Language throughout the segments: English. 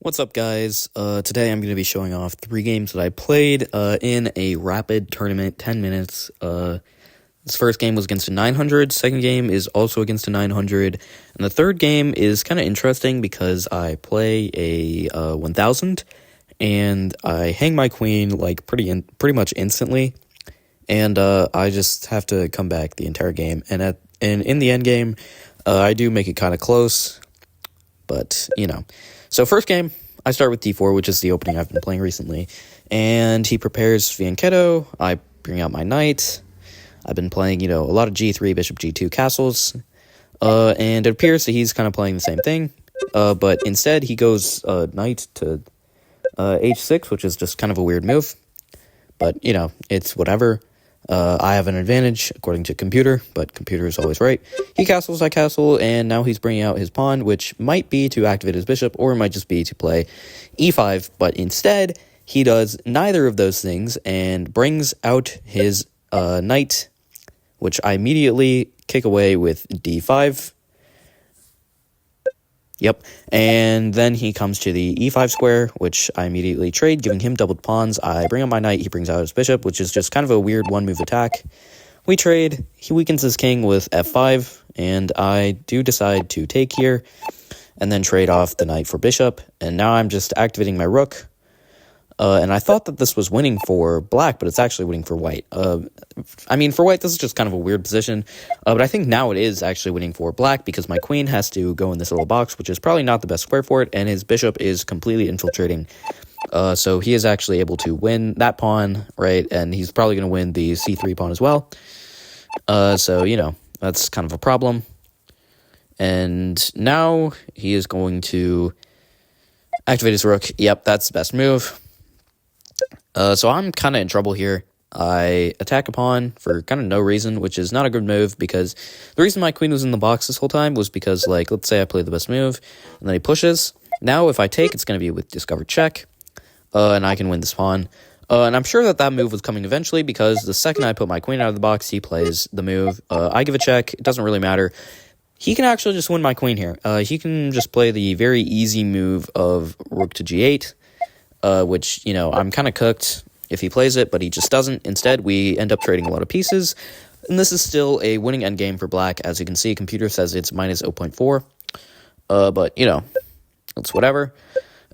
What's up, guys? Today I'm going to be showing off 3 games that I played in a rapid tournament, 10 minutes. This first game was against a 900, second game is also against a 900, and the third game is kind of interesting because I play a 1000, and I hang my queen like pretty much instantly, and I just have to come back the entire game, and in the end game, I do make it kind of close, but So first game, I start with d4, which is the opening I've been playing recently, and he prepares fianchetto. I bring out my knight. I've been playing, a lot of g3, bishop g2 castles, and it appears that he's kind of playing the same thing, but instead he goes knight to h6, which is just kind of a weird move, but, it's whatever. I have an advantage, according to computer, but computer is always right. He castles, I castle, and now he's bringing out his pawn, which might be to activate his bishop, or it might just be to play e5, but instead, he does neither of those things, and brings out his knight, which I immediately kick away with d5. Yep, and then he comes to the e5 square, which I immediately trade, giving him doubled pawns. I bring up my knight, he brings out his bishop, which is just kind of a weird one-move attack. We trade, he weakens his king with f5, and I do decide to take here, and then trade off the knight for bishop, and now I'm just activating my rook. And I thought that this was winning for black, but it's actually winning for white. For white, this is just kind of a weird position, but I think now it is actually winning for black because my queen has to go in this little box, which is probably not the best square for it, and his bishop is completely infiltrating. So he is actually able to win that pawn, right, and he's probably going to win the c3 pawn as well. So, that's kind of a problem. And now he is going to activate his rook. Yep, that's the best move. So I'm kind of in trouble here. I attack a pawn for kind of no reason, which is not a good move because the reason my queen was in the box this whole time was because, let's say I play the best move, and then he pushes. Now, if I take, it's going to be with discovered check, and I can win this pawn. And I'm sure that move was coming eventually because the second I put my queen out of the box, he plays the move. I give a check. It doesn't really matter. He can actually just win my queen here. He can just play the very easy move of rook to g8. Which, I'm kind of cooked if he plays it, but he just doesn't. Instead, we end up trading a lot of pieces, and this is still a winning endgame for black. As you can see, computer says it's minus 0.4, but, it's whatever,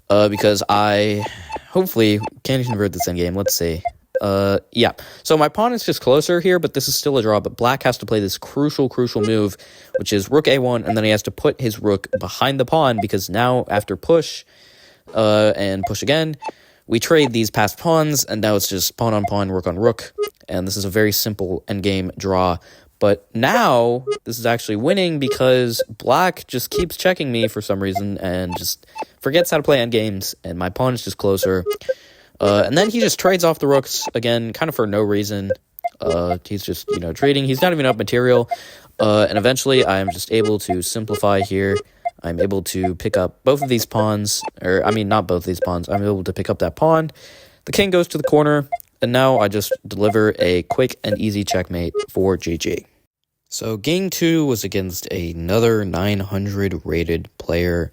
because I hopefully can convert this endgame. Let's see. Yeah, so my pawn is just closer here, but this is still a draw, but black has to play this crucial move, which is rook a1, and then he has to put his rook behind the pawn, because now, after push, and push again, we trade these past pawns, and now it's just pawn on pawn, rook on rook, and this is a very simple endgame draw. But now, this is actually winning because black just keeps checking me for some reason, and just forgets how to play endgames, and my pawn is just closer. And then he just trades off the rooks, again, kind of for no reason. He's just, trading, he's not even up material, and eventually I'm just able to simplify here. I'm able to pick up both of these pawns, not both of these pawns. I'm able to pick up that pawn. The king goes to the corner, and now I just deliver a quick and easy checkmate for GG. So game 2 was against another 900 rated player.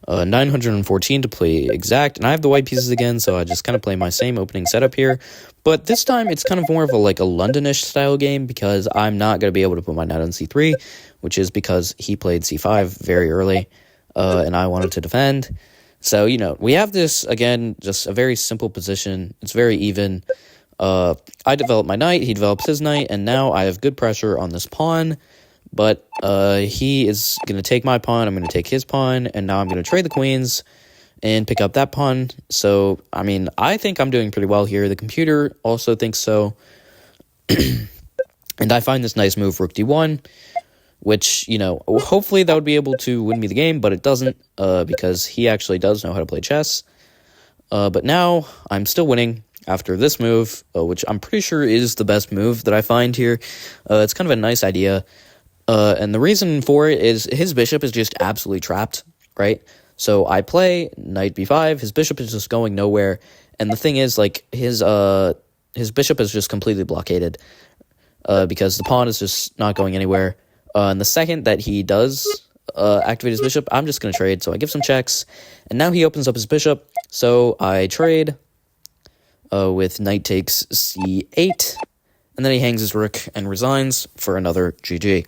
914 to play exact, and I have the white pieces again, so I just kind of play my same opening setup here, but this time it's kind of more of a Londonish style game because I'm not going to be able to put my knight on c3, which is because he played c5 very early, and I wanted to defend. So, we have this, again, just a very simple position. It's very even. I develop my knight, he develops his knight, and now I have good pressure on this pawn. But he is going to take my pawn, I'm going to take his pawn, and now I'm going to trade the queens and pick up that pawn. So, I think I'm doing pretty well here. The computer also thinks so. And I find this nice move, rook d1, which, hopefully that would be able to win me the game, but it doesn't because he actually does know how to play chess. But now I'm still winning after this move, which I'm pretty sure is the best move that I find here. It's kind of a nice idea. And the reason for it is his bishop is just absolutely trapped, right? So I play knight b5, his bishop is just going nowhere, and the thing is, his bishop is just completely blockaded, because the pawn is just not going anywhere. And the second that he does activate his bishop, I'm just going to trade. So I give some checks, and now he opens up his bishop. So I trade with knight takes c8, and then he hangs his rook and resigns for another GG.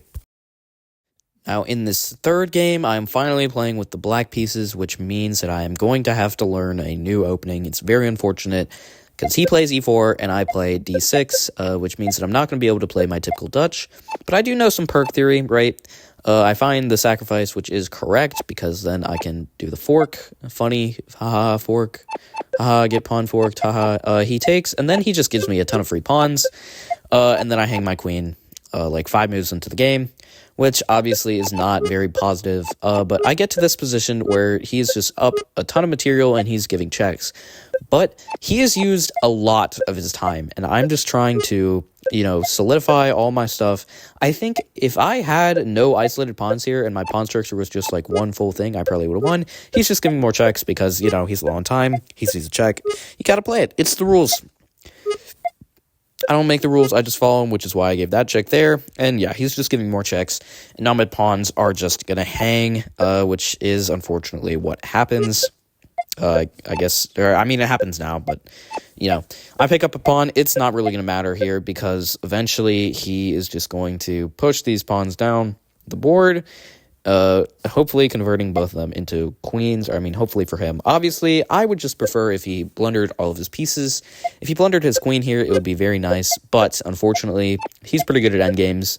Now, in this third game, I'm finally playing with the black pieces, which means that I am going to have to learn a new opening. It's very unfortunate, because he plays e4 and I play d6, which means that I'm not going to be able to play my typical Dutch. But I do know some perk theory, right? I find the sacrifice, which is correct, because then I can do the fork. Funny, haha, fork. Haha, get pawn forked, haha. He takes, and then he just gives me a ton of free pawns. And then I hang my queen, like 5 moves into the game, which obviously is not very positive. But I get to this position where he's just up a ton of material and he's giving checks. But he has used a lot of his time, and I'm just trying to, solidify all my stuff. I think if I had no isolated pawns here and my pawn structure was just like one full thing, I probably would have won. He's just giving more checks because, he's low on time. He sees a check. You gotta play it. It's the rules. I don't make the rules, I just follow them, which is why I gave that check there. And yeah, he's just giving more checks. And now my pawns are just gonna hang, which is unfortunately what happens. I guess, it happens now, but, I pick up a pawn. It's not really going to matter here because eventually he is just going to push these pawns down the board, hopefully converting both of them into queens, hopefully for him. Obviously, I would just prefer if he blundered all of his pieces. If he blundered his queen here, it would be very nice, but unfortunately, he's pretty good at endgames.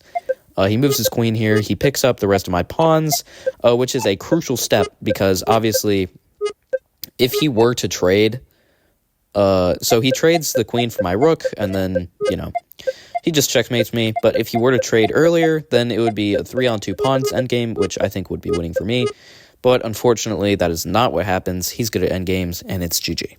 He moves his queen here. He picks up the rest of my pawns, which is a crucial step because obviously, if he were to trade, so he trades the queen for my rook, and then, he just checkmates me. But if he were to trade earlier, then it would be a 3-on-2 pawns endgame, which I think would be winning for me. But unfortunately, that is not what happens. He's good at endgames, and it's GG.